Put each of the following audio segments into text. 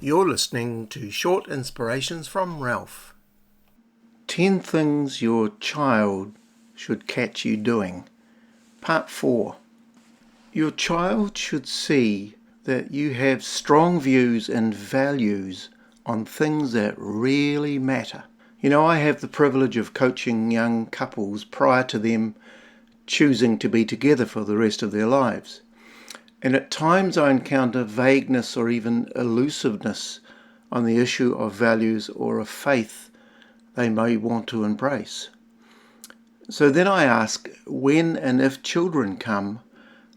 You're listening to short inspirations from Ralph. 10 things your child should catch you doing. Part 4. Your child should see that you have strong views and values on things that really matter. You know, I have the privilege of coaching young couples prior to them choosing to be together for the rest of their lives. And at times I encounter vagueness or even elusiveness on the issue of values or of faith they may want to embrace. So then I ask, when and if children come,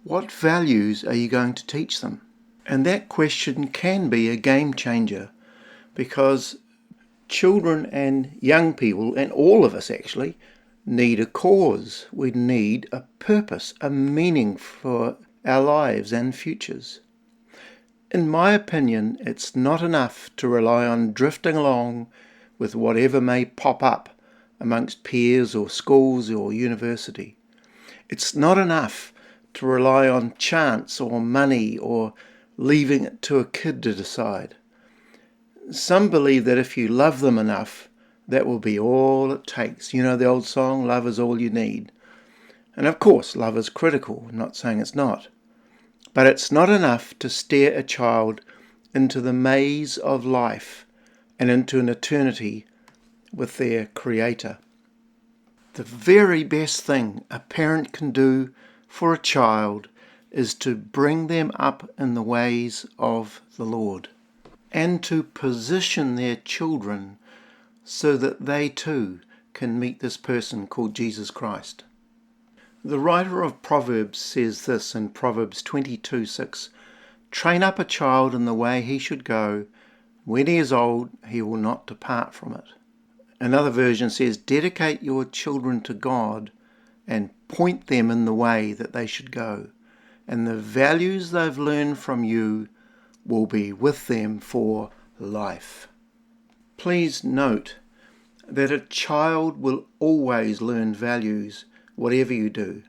what values are you going to teach them? And that question can be a game changer, because children and young people, and all of us actually, need a cause. We need a purpose, a meaning for our lives and futures. In my opinion, it's not enough to rely on drifting along with whatever may pop up amongst peers or schools or university. It's not enough to rely on chance or money or leaving it to a kid to decide. Some believe that if you love them enough, that will be all it takes. You know the old song, love is all you need. And of course, love is critical, I'm not saying it's not. But it's not enough to steer a child into the maze of life and into an eternity with their Creator. The very best thing a parent can do for a child is to bring them up in the ways of the Lord and to position their children so that they too can meet this person called Jesus Christ. The writer of Proverbs says this in Proverbs 22:6, "Train up a child in the way he should go. When he is old, he will not depart from it." Another version says, "Dedicate your children to God and point them in the way that they should go, and the values they've learned from you will be with them for life." Please note that a child will always learn values whatever you do,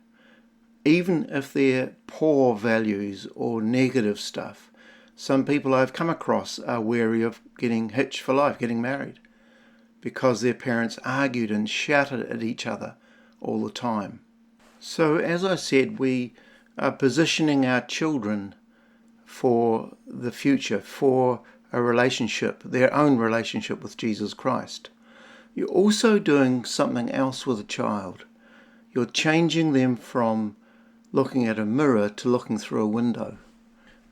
even if they're poor values or negative stuff. Some people I've come across are wary of getting hitched for life, getting married, because their parents argued and shouted at each other all the time. So as I said, we are positioning our children for the future, for a relationship, their own relationship with Jesus Christ. You're also doing something else with a child. You're changing them from looking at a mirror to looking through a window.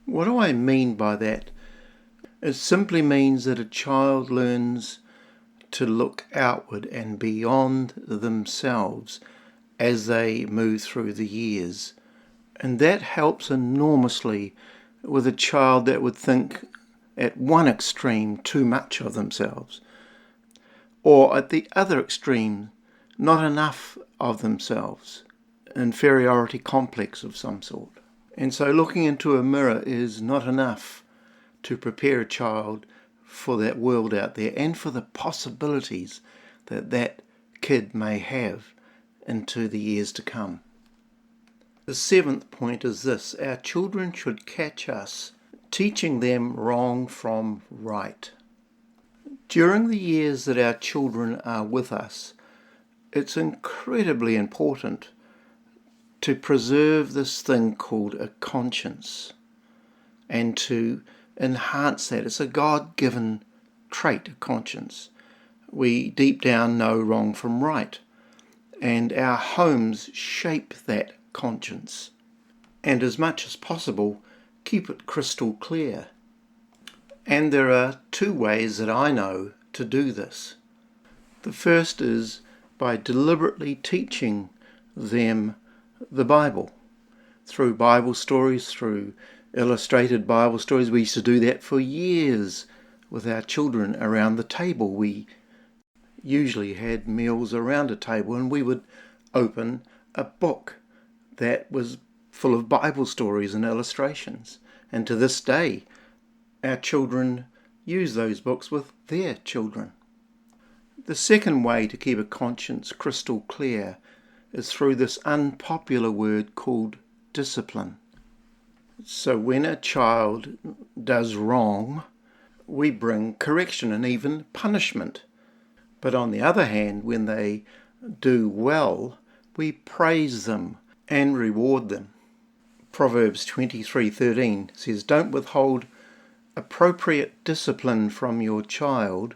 What do I mean by that? It simply means that a child learns to look outward and beyond themselves as they move through the years. And that helps enormously with a child that would think at one extreme too much of themselves, or at the other extreme not enough of themselves, inferiority complex of some sort. And so looking into a mirror is not enough to prepare a child for that world out there and for the possibilities that that kid may have into the years to come. The 7th point is this: our children should catch us teaching them wrong from right. During the years that our children are with us, it's incredibly important to preserve this thing called a conscience and to enhance that. It's a God-given trait, a conscience. We deep down know wrong from right, and our homes shape that conscience, and as much as possible keep it crystal clear. And there are 2 ways that I know to do this. The first is by deliberately teaching them the Bible through Bible stories, through illustrated Bible stories. We used to do that for years with our children around the table. We usually had meals around a table and we would open a book that was full of Bible stories and illustrations. And to this day, our children use those books with their children. The second way to keep a conscience crystal clear is through this unpopular word called discipline. So when a child does wrong, we bring correction and even punishment. But on the other hand, when they do well, we praise them and reward them. Proverbs 23:13 says, "Don't withhold appropriate discipline from your child.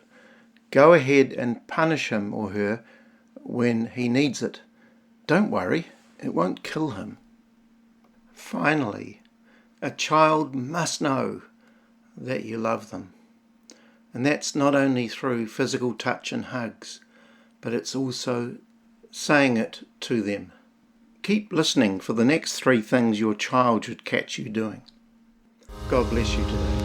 Go ahead and punish him or her when he needs it. Don't worry, it won't kill him." Finally, a child must know that you love them. And that's not only through physical touch and hugs, but it's also saying it to them. Keep listening for the next 3 things your child should catch you doing. God bless you today.